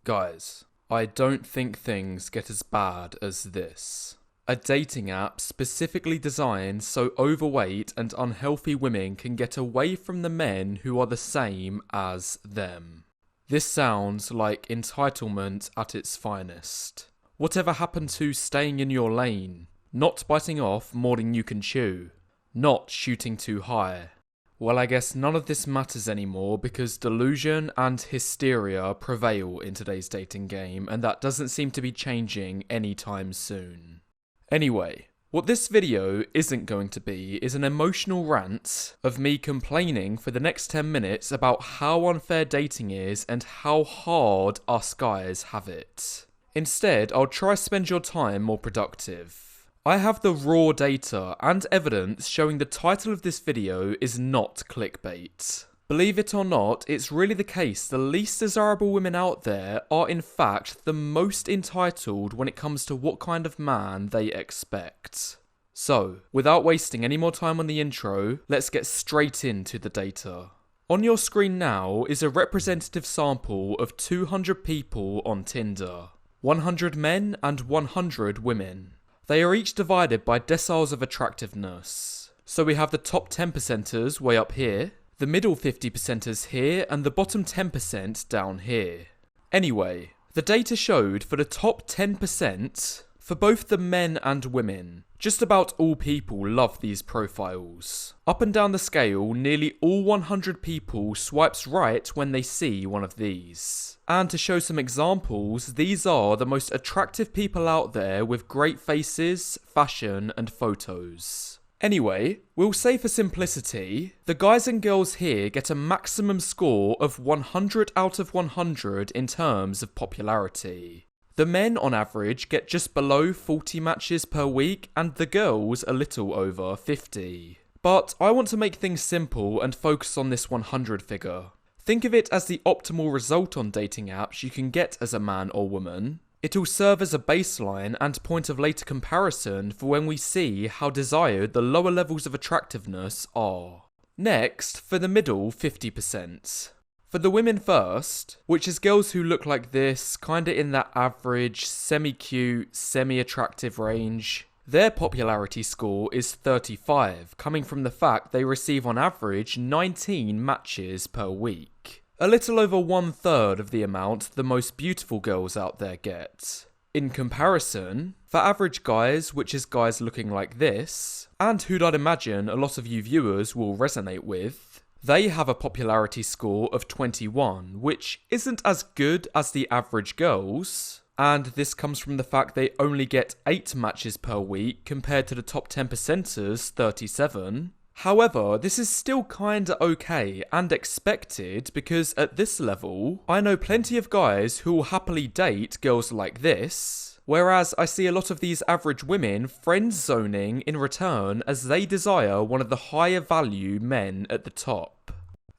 Guys, I don't think things get as bad as this. A dating app specifically designed so overweight and unhealthy women can get away from the men who are the same as them. This sounds like entitlement at its finest. Whatever happened to staying in your lane? Not biting off more than you can chew? Not shooting too high? Well, I guess none of this matters anymore because delusion and hysteria prevail in today's dating game, and that doesn't seem to be changing anytime soon. Anyway, what this video isn't going to be is an emotional rant of me complaining for the next 10 minutes about how unfair dating is and how hard us guys have it. Instead, I'll try to spend your time more productive. I have the raw data and evidence showing the title of this video is not clickbait. Believe it or not, it's really the case the least desirable women out there are in fact the most entitled when it comes to what kind of man they expect. So, without wasting any more time on the intro, let's get straight into the data. On your screen now is a representative sample of 200 people on Tinder. 100 men and 100 women. They are each divided by deciles of attractiveness. So we have the top 10%ers way up here, the middle 50%ers here, and the bottom 10% down here. Anyway, the data showed for the top 10%, for both the men and women, just about all people love these profiles. Up and down the scale, nearly all 100 people swipes right when they see one of these. And to show some examples, these are the most attractive people out there with great faces, fashion, and photos. Anyway, we'll say for simplicity, the guys and girls here get a maximum score of 100 out of 100 in terms of popularity. The men on average get just below 40 matches per week and the girls a little over 50. But I want to make things simple and focus on this 100 figure. Think of it as the optimal result on dating apps you can get as a man or woman. It'll serve as a baseline and point of later comparison for when we see how desired the lower levels of attractiveness are. Next, for the middle 50%. For the women first, which is girls who look like this, kinda in that average, semi-cute, semi-attractive range. Their popularity score is 35, coming from the fact they receive on average 19 matches per week. A little over 1/3 of the amount the most beautiful girls out there get. In comparison, for average guys, which is guys looking like this, and who'd I'd imagine a lot of you viewers will resonate with, they have a popularity score of 21, which isn't as good as the average girls. And this comes from the fact they only get 8 matches per week compared to the top 10%ers 37. However, this is still kinda okay and expected because at this level, I know plenty of guys who will happily date girls like this, whereas I see a lot of these average women friend-zoning in return as they desire one of the higher value men at the top.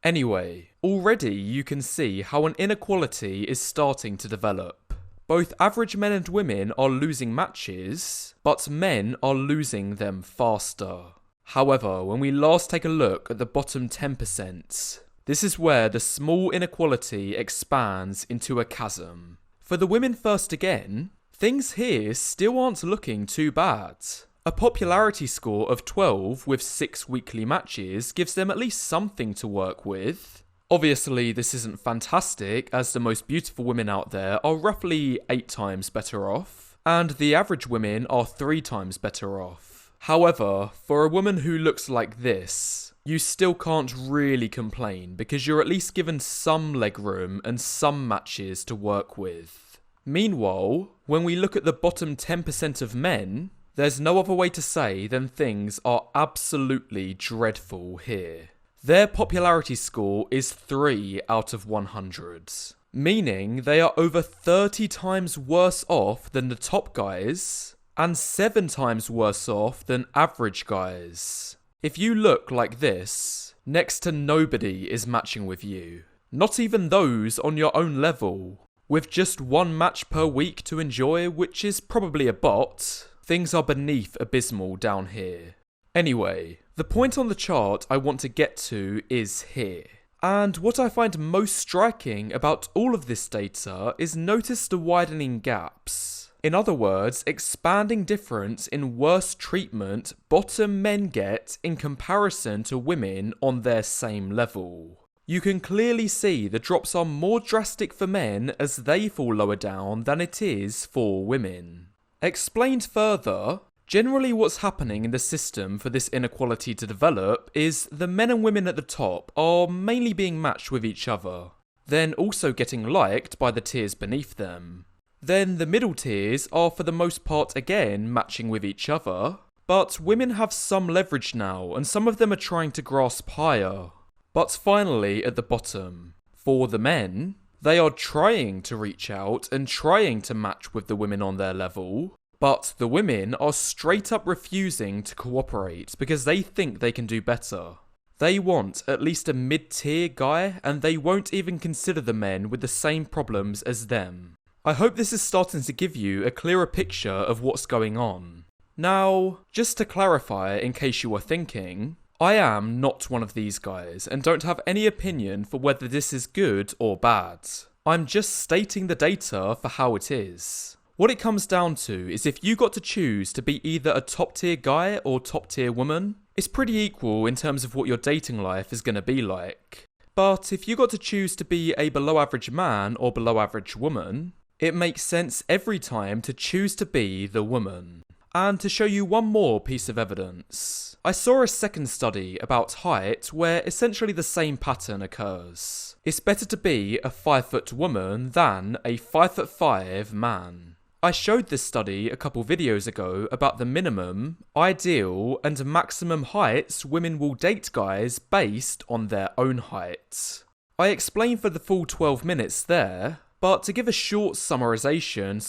Anyway, already you can see how an inequality is starting to develop. Both average men and women are losing matches, but men are losing them faster. However, when we last take a look at the bottom 10%, this is where the small inequality expands into a chasm. For the women first again, things here still aren't looking too bad. A popularity score of 12 with 6 weekly matches gives them at least something to work with. Obviously, this isn't fantastic, as the most beautiful women out there are roughly 8 times better off, and the average women are 3 times better off. However, for a woman who looks like this, you still can't really complain because you're at least given some legroom and some matches to work with. Meanwhile, when we look at the bottom 10% of men, there's no other way to say than things are absolutely dreadful here. Their popularity score is 3 out of 100, meaning they are over 30 times worse off than the top guys, and 7 times worse off than average guys. If you look like this, next to nobody is matching with you, not even those on your own level. With just 1 match per week to enjoy, which is probably a bot, things are beneath abysmal down here. Anyway, the point on the chart I want to get to is here. And what I find most striking about all of this data is notice the widening gaps. In other words, expanding difference in worse treatment bottom men get in comparison to women on their same level. You can clearly see the drops are more drastic for men as they fall lower down than it is for women. Explained further, generally what's happening in the system for this inequality to develop is the men and women at the top are mainly being matched with each other, then also getting liked by the tiers beneath them. Then the middle tiers are for the most part again matching with each other, but women have some leverage now and some of them are trying to grasp higher. But finally at the bottom, for the men, they are trying to reach out and trying to match with the women on their level, but the women are straight up refusing to cooperate because they think they can do better. They want at least a mid-tier guy and they won't even consider the men with the same problems as them. I hope this is starting to give you a clearer picture of what's going on. Now, just to clarify in case you are thinking, I am not one of these guys and don't have any opinion for whether this is good or bad. I'm just stating the data for how it is. What it comes down to is if you got to choose to be either a top tier guy or top tier woman, it's pretty equal in terms of what your dating life is going to be like. But if you got to choose to be a below average man or below average woman, it makes sense every time to choose to be the woman. And to show you one more piece of evidence, I saw a second study about height where essentially the same pattern occurs. It's better to be a 5-foot woman than a 5'5" man. I showed this study a couple videos ago about the minimum, ideal, and maximum heights women will date guys based on their own height. I explained for the full 12 minutes there, but to give a short summarization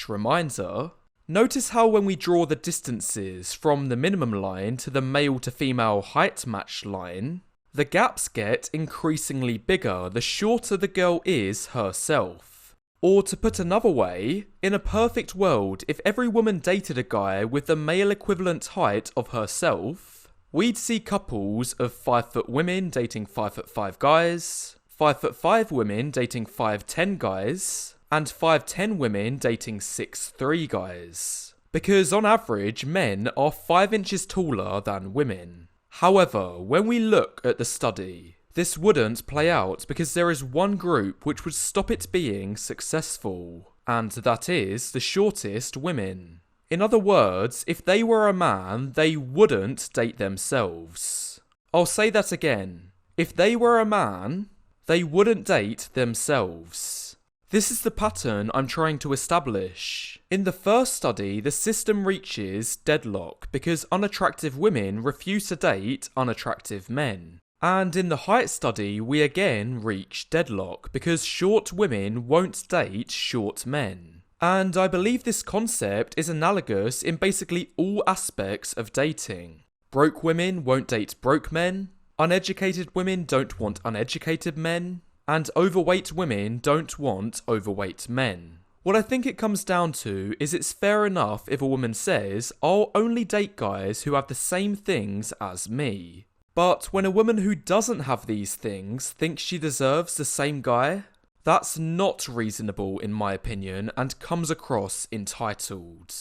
/ reminder, notice how when we draw the distances from the minimum line to the male to female height match line, the gaps get increasingly bigger the shorter the girl is herself. Or to put another way, in a perfect world, if every woman dated a guy with the male equivalent height of herself, we'd see couples of 5-foot women dating 5'5" guys, 5'5" women dating 5'10" guys, and 5'10" women dating 6'3" guys. Because on average, men are 5 inches taller than women. However, when we look at the study, this wouldn't play out because there is one group which would stop it being successful, and that is the shortest women. In other words, if they were a man, they wouldn't date themselves. I'll say that again. If they were a man, they wouldn't date themselves. This is the pattern I'm trying to establish. In the first study, the system reaches deadlock because unattractive women refuse to date unattractive men. And in the height study, we again reach deadlock because short women won't date short men. And I believe this concept is analogous in basically all aspects of dating. Broke women won't date broke men, uneducated women don't want uneducated men, and overweight women don't want overweight men. What I think it comes down to is it's fair enough if a woman says, I'll only date guys who have the same things as me. But when a woman who doesn't have these things thinks she deserves the same guy, that's not reasonable in my opinion and comes across entitled.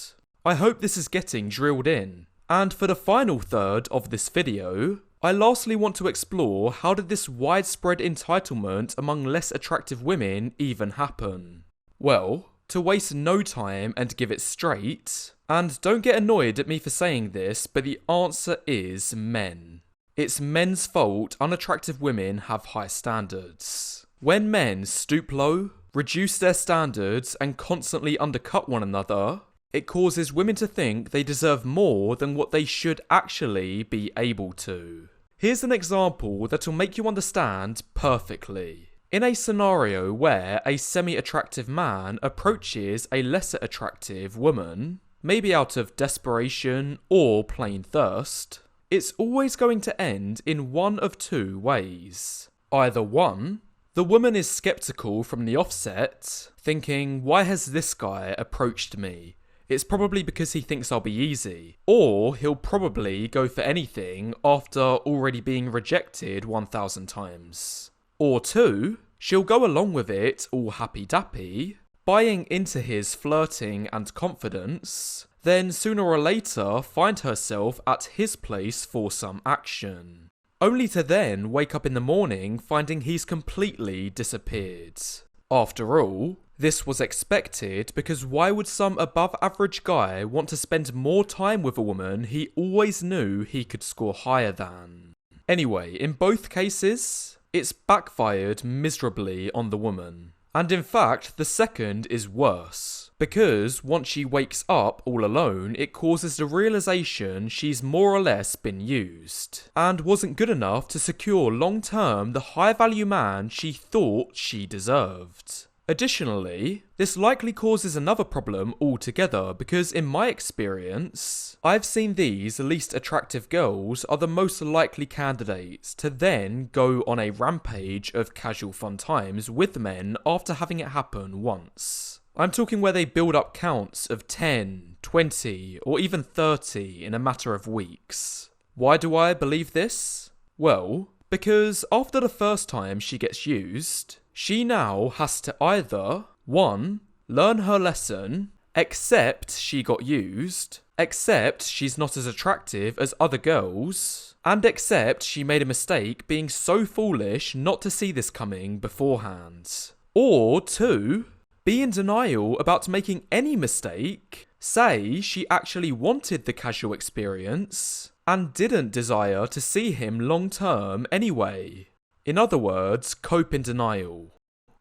I hope this is getting drilled in. And for the final third of this video, I lastly want to explore how did this widespread entitlement among less attractive women even happen? Well, to waste no time and give it straight, and don't get annoyed at me for saying this, but the answer is men. It's men's fault unattractive women have high standards. When men stoop low, reduce their standards, and constantly undercut one another, it causes women to think they deserve more than what they should actually be able to. Here's an example that will make you understand perfectly. In a scenario where a semi-attractive man approaches a lesser attractive woman, maybe out of desperation or plain thirst, it's always going to end in one of two ways. Either 1, the woman is skeptical from the offset, thinking, why has this guy approached me? It's probably because he thinks I'll be easy. Or he'll probably go for anything after already being rejected 1,000 times. Or 2, she'll go along with it all happy-dappy, buying into his flirting and confidence, then sooner or later find herself at his place for some action, only to then wake up in the morning finding he's completely disappeared. After all, this was expected because why would some above average guy want to spend more time with a woman he always knew he could score higher than? Anyway, in both cases, it's backfired miserably on the woman. And in fact, the second is worse, because once she wakes up all alone, it causes the realization she's more or less been used, and wasn't good enough to secure long-term the high-value man she thought she deserved. Additionally, this likely causes another problem altogether because in my experience, I've seen these least attractive girls are the most likely candidates to then go on a rampage of casual fun times with men after having it happen once. I'm talking where they build up counts of 10, 20, or even 30 in a matter of weeks. Why do I believe this? Well, because after the first time she gets used, she now has to either 1. Learn her lesson, accept she got used, accept she's not as attractive as other girls, and accept she made a mistake being so foolish not to see this coming beforehand. Or 2. Be in denial about making any mistake, say she actually wanted the casual experience, and didn't desire to see him long term anyway. In other words, cope in denial.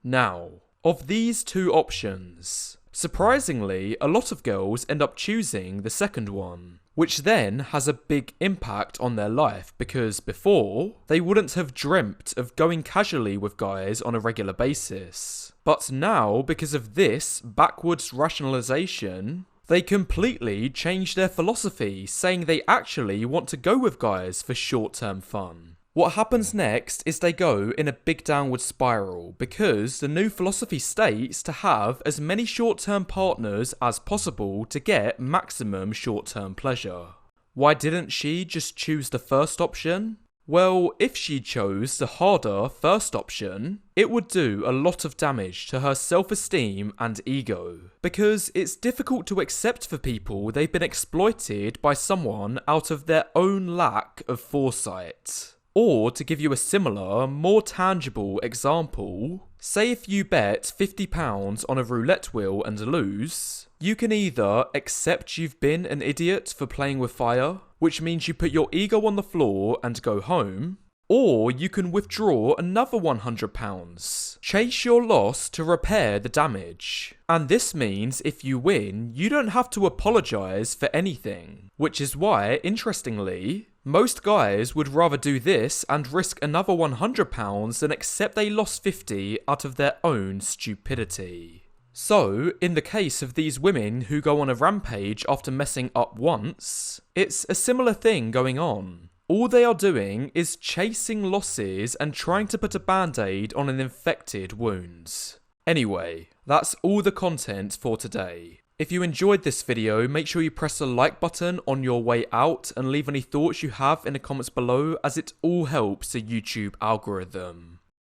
Now, of these two options, surprisingly, a lot of girls end up choosing the second one, which then has a big impact on their life because before, they wouldn't have dreamt of going casually with guys on a regular basis. But now, because of this backwards rationalization, they completely change their philosophy, saying they actually want to go with guys for short-term fun. What happens next is they go in a big downward spiral because the new philosophy states to have as many short-term partners as possible to get maximum short-term pleasure. Why didn't she just choose the first option? Well, if she chose the harder first option, it would do a lot of damage to her self-esteem and ego, because it's difficult to accept for people they've been exploited by someone out of their own lack of foresight. Or to give you a similar, more tangible example, say if you bet £50 on a roulette wheel and lose, you can either accept you've been an idiot for playing with fire, which means you put your ego on the floor and go home, or you can withdraw another £100, chase your loss to repair the damage. And this means if you win, you don't have to apologise for anything, which is why, interestingly, most guys would rather do this and risk another £100 than accept they lost 50 out of their own stupidity. So, in the case of these women who go on a rampage after messing up once, it's a similar thing going on. All they are doing is chasing losses and trying to put a band-aid on an infected wound. Anyway, that's all the content for today. If you enjoyed this video, make sure you press the like button on your way out and leave any thoughts you have in the comments below, as it all helps the YouTube algorithm.